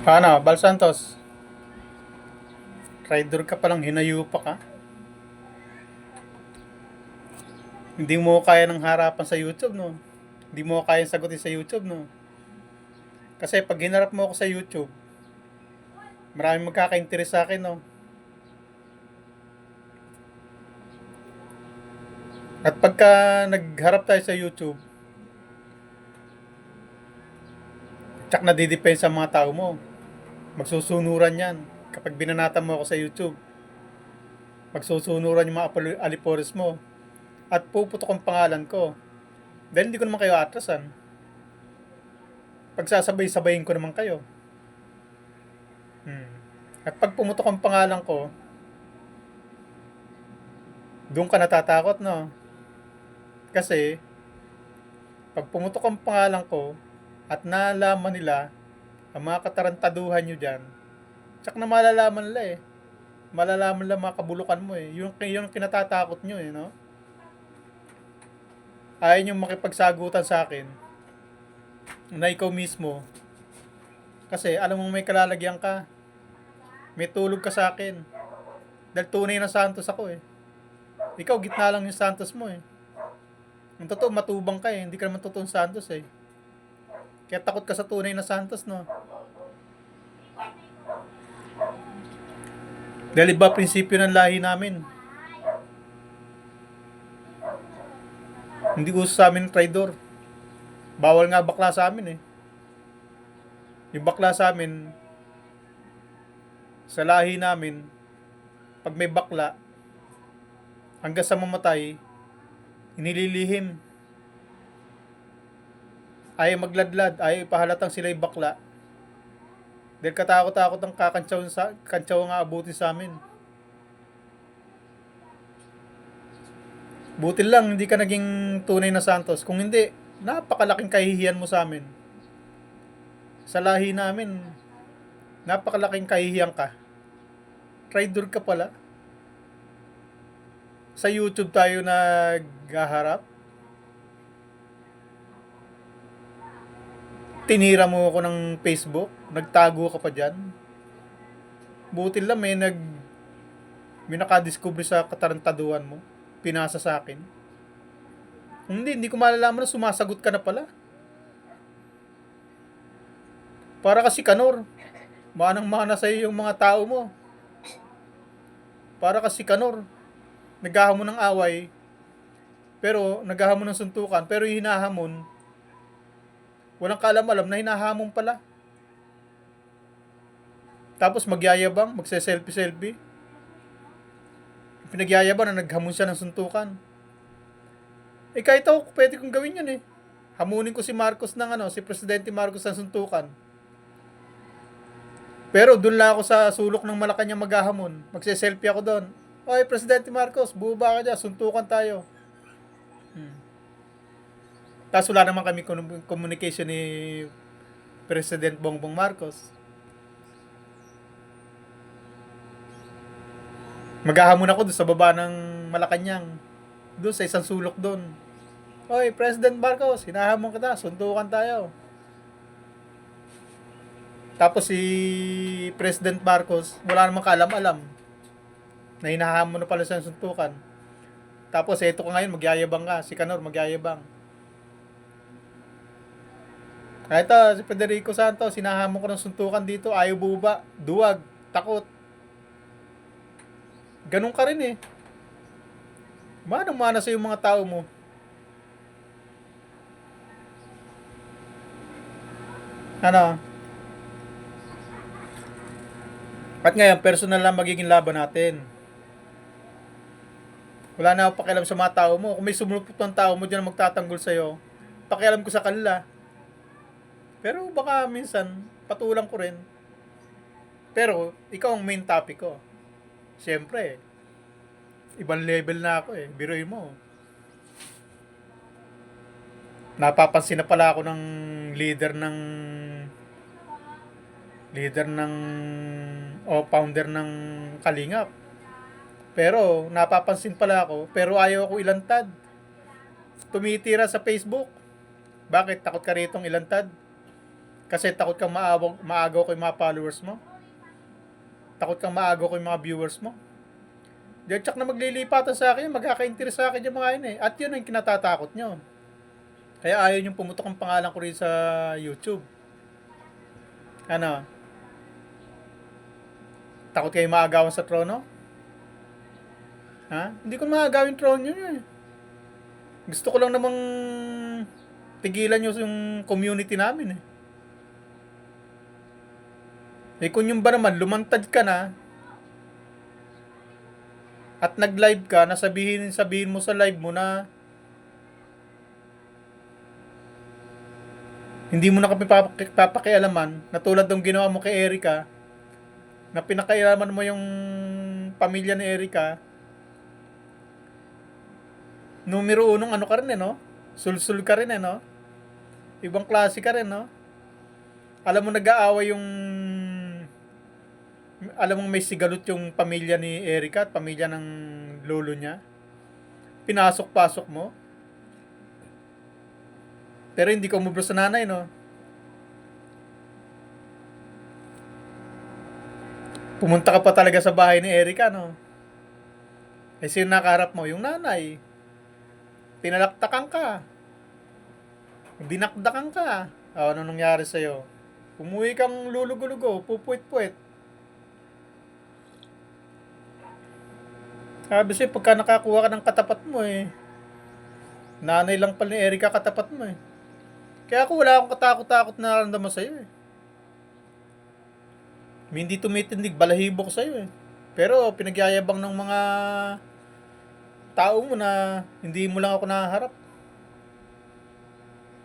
Paano, Bal Santos? Rider ka palang hinayo pa ka? Hindi mo kaya ng harapan sa YouTube, no? Hindi mo kaya sagutin sa YouTube, no? Kasi pag hinarap mo ako sa YouTube, maraming magkaka-interest sa akin, no? At pagka nagharap tayo sa YouTube, tsak na didepensa ang mga tao mo. Magsusunuran yan. Kapag binanatan mo ako sa YouTube, magsusunuran yung mga alipores mo. At puputok ang pangalan ko. Dahil hindi ko naman kayo atrasan. Pagsasabay-sabayin ko naman kayo. Hmm. At pag pumutok ang pangalan ko, doon ka natatakot, no? Kasi, pag pumutok ang pangalan ko, at nalaman nila, ang mga katarantaduhan nyo dyan, tsak na malalaman nila eh. Malalaman nila mga kabulukan mo eh. Yung kinatatakot nyo eh, no? Ayaw nyo makipagsagutan sa akin na ikaw mismo. Kasi alam mong may kalalagyan ka. May tulog ka sa akin. Dahil tunay na santos ako eh. Ikaw, gitna lang yung santos mo eh. Ang totoo, matubang ka eh. Hindi ka naman totoong santos eh. Kaya takot ka sa tunay na santos, no? Dahil iba prinsipyo ng lahi namin. Hindi uso sa amin traidor. Bawal nga bakla sa amin eh. Yung bakla sa amin, sa lahi namin, pag may bakla, hanggang sa mamatay, inililihim. Ayaw magladlad, ayaw ipahalatang sila'y bakla. Dahil katakot-takot ang kantsaw nga abutin sa amin. Buti lang, hindi ka naging tunay na santos. Kung hindi, napakalaking kahihiyan mo sa amin. Sa lahi namin, napakalaking kahihiyan ka. Traitor ka pala. Sa YouTube tayo naghaharap. Tinira mo ako ng Facebook. Nagtago ka pa dyan. Buti lang may nakadiscover sa katarantaduhan mo. Pinasa sa akin. Hindi ko malalaman na sumasagot ka na pala. Para kasi kanor. Manang-mana sa'yo yung mga tao mo. Para kasi kanor. Naghahamon ng away. Pero naghahamon ng suntukan. Pero yung hinahamon, walang kaalam-alam na hinahamon pala. Tapos magyayabang, magse-selfie-selfie. Pinagyayabang na naghamon siya ng suntukan. Eh kahit ako, pwede kong gawin yun eh. Hamunin ko si Marcos si Presidente Marcos ng suntukan. Pero doon lang ako sa sulok ng Malacanang maghahamon. Magse-selfie ako doon. Oy, Presidente Marcos, buba ka dyan, suntukan tayo. Tapos wala naman kami communication ni President Bongbong Marcos. Maghahamon ako doon sa baba ng Malacanang. Doon sa isang sulok doon. Oy, President Marcos, hinahamon kita, suntukan tayo. Tapos si President Marcos, wala namang kaalam-alam na hinahamon na pala siya ng suntukan. Tapos eto ka ngayon, magyayabang ka. Si Canor, magyayabang. Ito, si Federico Santos, hinahamon ko ng suntukan dito. Ayaw buba, duwag, takot. Ganun ka rin eh. Manang-mana sa yung mga tao mo. Ano? At ngayon, personal lang magiging laban natin. Wala na ako pakialam sa mga tao mo. Kung may sumulupot ng tao mo dyan na magtatanggol sa'yo, pakialam ko sa kanila. Pero baka minsan, patulang ko rin. Pero, ikaw ang main topic ko. Siyempre, ibang level na ako eh. Biruin mo. Napapansin na pala ako ng leader ng founder ng Kalingap. Pero napapansin pala ako, pero ayaw ako ilantad. Tumitira sa Facebook. Bakit? Takot ka ritong ilantad? Kasi takot kang maagaw ko yung mga followers mo. Takot kang maagaw ko yung mga viewers mo. Diyan tsak na maglilipatan sa akin, magkaka-interest sa akin yung mga yun eh. At yun ang kinatatakot nyo. Kaya ayaw nyo pumutok ang pangalan ko rin sa YouTube. Ano? Takot kayo maagawan sa trono? Ha? Hindi ko maagawin trono nyo eh. Gusto ko lang namang tigilan nyo yung community namin eh. Eh kung yung ba naman, lumantad ka na, at nag-live ka, na sabihin mo sa live mo na hindi mo na kami papakialaman, na tulad ng ginawa mo kay Erica, na pinakailaman mo yung pamilya ni Erica, numero unong ano ka rin eh, no? Sulsul ka rin eh, no? Ibang klase ka rin, no? Alam mo nag-aaway yung alam mo may sigalot yung pamilya ni Erica at pamilya ng lolo niya. Pinasok-pasok mo. Pero hindi ka umubra sa nanay, no? Pumunta ka pa talaga sa bahay ni Erica, no? Eh, sino nakaharap mo? Yung nanay. Tinalaktakan ka. Dinakdakan ka. O, ano nangyari sa'yo? Umuwi kang lulugo-lugo, pupuit-puit. Sabi siya, pagka nakakuha ka ng katapat mo eh, nanay lang pala ni Erica katapat mo eh. Kaya ako wala akong katakot-takot na naramdaman sa'yo eh. Hindi tumitindig, balahibo ko sa'yo eh. Pero pinagyayabang ng mga tao mo na hindi mo lang ako naharap.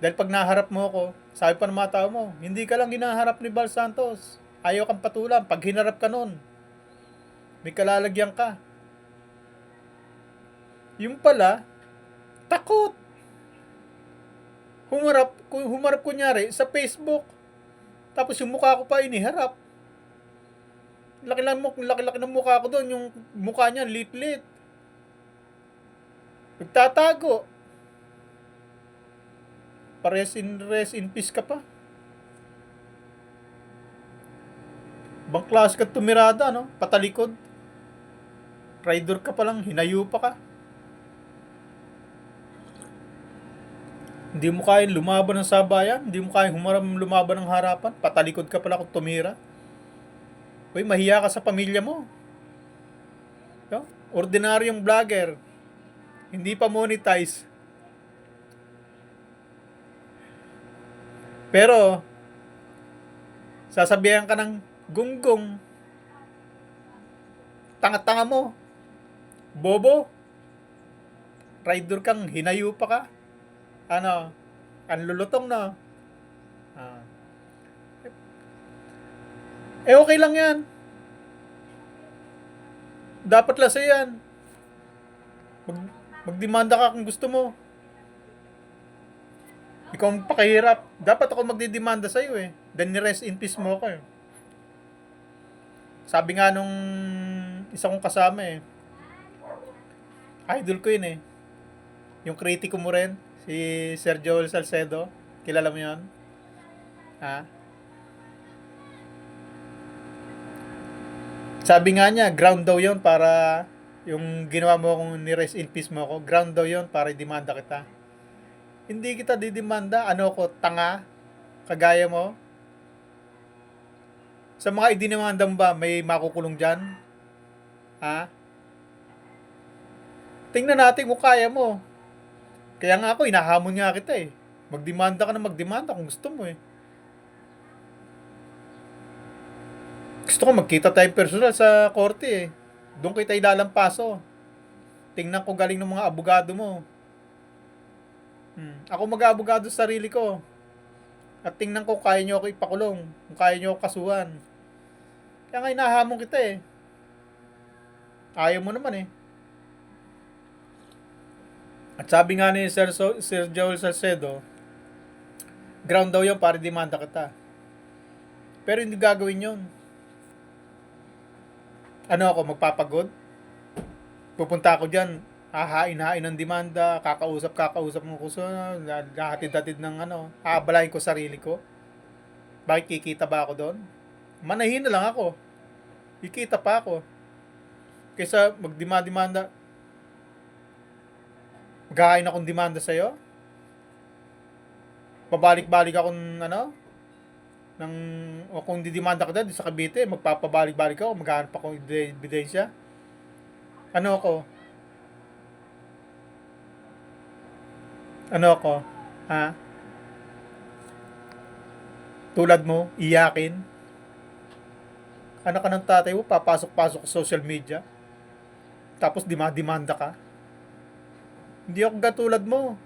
Dahil pag naharap mo ako, sabi pa ng mga tao mo, hindi ka lang hinaharap ni Bal Santos. Ayaw kang patulan. Pag hinarap ka nun, may kalalagyan ka. Yung pala, takot. Humarap kunyari sa Facebook. Tapos yung mukha ko pa iniharap. Laki-laki ng mukha ko doon. Yung mukha niya, lit-lit. Nagtatago. Rest in peace ka pa. Bang klase ka tumirada, no? Patalikod. Rider ka pa lang, hinayo pa ka. Hindi mo kayang lumaban ng sabayan, hindi mo kayang lumaban ng harapan, patalikod ka pala kung tumira. Uy, mahiya ka sa pamilya mo. No? Ordinaryong vlogger, hindi pa monetize. Pero, sasabihan ka ng gunggong, tanga-tanga mo, bobo, rider kang, hinayo pa ka. Ano, ang lulutong na. Ah. Eh okay lang yan. Dapat lasa yan. Magdemanda ka kung gusto mo. Ikaw ang pakahirap. Dapat ako magdidemanda sa'yo eh. Then rest in peace mo ako eh. Sabi nga nung isa kong kasama eh. Idol ko yun eh. Yung kritiko mo rin. Si Sir Joel Salcedo. Kilala mo yun? Ha? Sabi nga niya, ground daw yun para yung ginawa mo kung ni-rest in peace mo ako. Ground daw yun para i-demanda kita. Hindi kita didemanda. Ano ko, tanga? Kagaya mo? Sa mga idinimanda mo ba, may makukulong dyan? Ha? Tingnan natin kung kaya mo. Kaya nga ako, inahamon nga kita eh. Magdemanda ka na magdemanda kung gusto mo eh. Gusto ko magkita tayong personal sa korte eh. Doon kita ilalampaso. Tingnan ko galing ng mga abogado mo. Ako mag-abogado sa sarili ko. At tingnan ko kaya nyo ako ipakulong. Kung kaya nyo ako kasuhan. Kaya nga inahamon kita eh. Ayaw mo naman eh. At sabi nga ni Sir Joel Salcedo, ground daw yun para demanda kita. Pero hindi gagawin yun. Ano ako, magpapagod? Pupunta ako dyan, hahain-hain ng demanda, kakausap mo ko sa, hahatid-hatid ng ano, aabalahin ko sarili ko. Bakit kikita ba ako doon? Manahin na lang ako. Kikita pa ako. Kaysa magdemanda, maghahain akong demanda sa'yo. Pabalik-balik akong ng, o kung didemanda ka doon sa Cavite, magpapabalik-balik ako, maghahanap ako ng ebidensya. Ano ako? Ano ako? Ha? Tulad mo, iyakin. Anak ka ng tatay mo, papasok-pasok sa social media. Tapos demanda ka. Hindi ako katulad mo.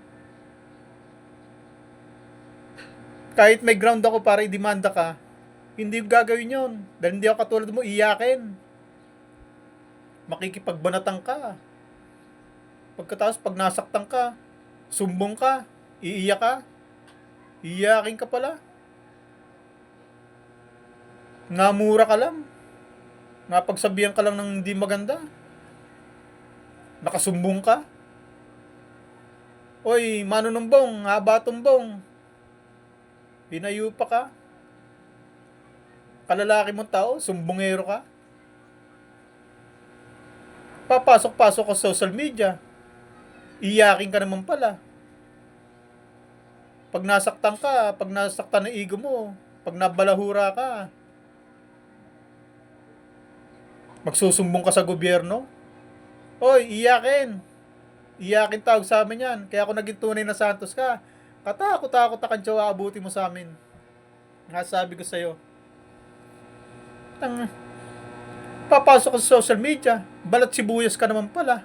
Kahit may ground ako para i-demanda ka, hindi gagawin yon. Dahil hindi ako katulad mo, iyakin. Makikipagbanatan ka. Pagkatapos, pag nasaktan ka, sumbong ka, iiyak ka, iyakin ka pala. Namura ka lang. Napagsabihan ka lang ng hindi maganda. Nakasumbong ka. Oy, manunumbong, haba tumbong. Pinayo pa ka. Kalalaki mong tao, sumbongero ka. Papasok-pasok ka sa social media. Iyakin ka naman pala. Pag nasaktan ka, pag nasaktan ng ego mo, pag nabalahura ka, magsusumbong ka sa gobyerno. Oy, iyakin. Iyakin tawag sa amin yan. Kaya ako naging tunay na Santos ka. Katakot-takot na kantsaw aabuti mo sa amin. Nga sabi ko sa'yo. Papasok ka sa social media. Balat sibuyas ka naman pala.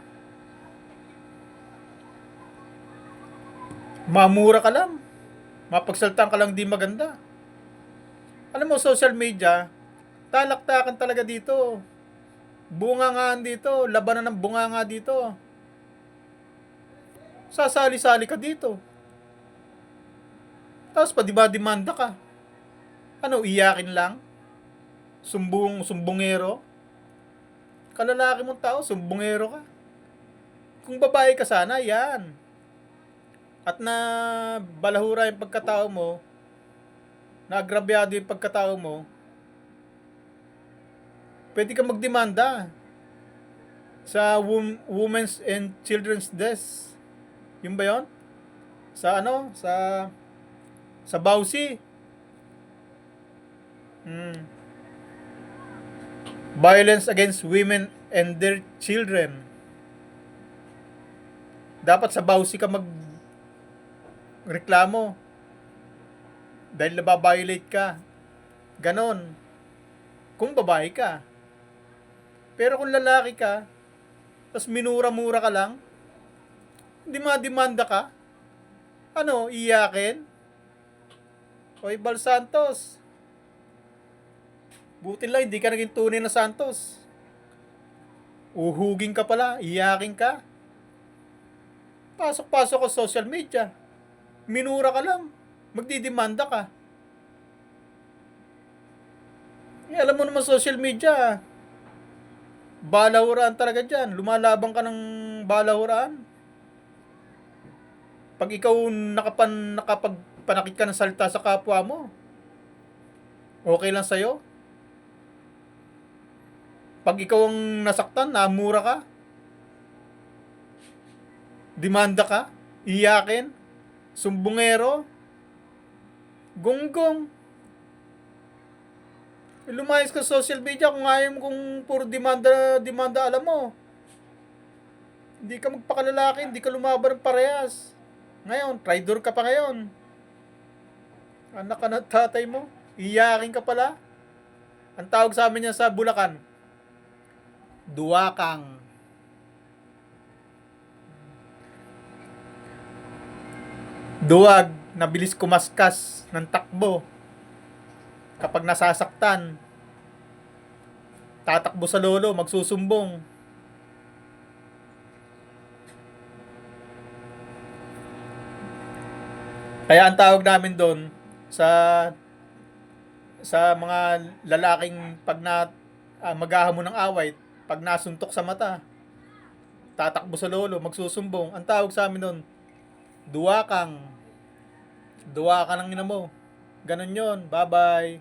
Mamura ka lang. Mapagsaltaan ka lang di maganda. Alam mo, social media, talaktakan talaga dito. Bungangaan dito. Labanan ng bunganga dito. Sasali-sali ka dito. Tapos pa demanda ka. Ano, iyakin lang? Sumbongero? Kalalaki mong tao, sumbongero ka. Kung babae ka sana, yan. At na balahura yung pagkatao mo, na agrabyado yung pagkatao mo, pwede ka magdemanda sa Women's and Children's Desk. Yung ba yun? Sa sa Bausi. Violence against women and their children. Dapat sa Bausi ka magreklamo. Dahil nababiolate ka. Ganon. Kung babae ka. Pero kung lalaki ka, tapos minura-mura ka lang, hindi mademanda ka, ano, iyakin? Oy, Bal Santos. Buti lang, hindi ka naging tunay na Santos. Uhugin ka pala, iyakin ka. Pasok-pasok ka sa social media. Minura ka lang. Magdidemanda ka. Alam mo naman social media, balahuraan talaga dyan. Lumalabang ka ng balahuraan. Pag ikaw nakapagpanakit ka ng salita sa kapwa mo, okay lang sa'yo. Pag ikaw ang nasaktan, namura ka, demanda ka, iyakin, sumbongero, gonggong. Lumayas ka sa social media kung ayaw mo kung puro demanda alam mo. Hindi ka magpakalalaki, hindi ka lumaban ng parehas. Ngayon, traidor ka pa ngayon. Anak ka ng tatay mo, iyakin ka pala. Ang tawag sa amin yan sa Bulacan, duwakang. Duwag na bilis kumaskas ng takbo. Kapag nasasaktan, tatakbo sa lolo, magsusumbong. Kaya ang tawag namin doon sa mga lalaking pag maghahamon ng away, pag nasuntok sa mata, tatakbo sa lolo, magsusumbong. Ang tawag sa amin doon, duwakang. Duwakang ng ina mo. Ganon yun. Bye-bye.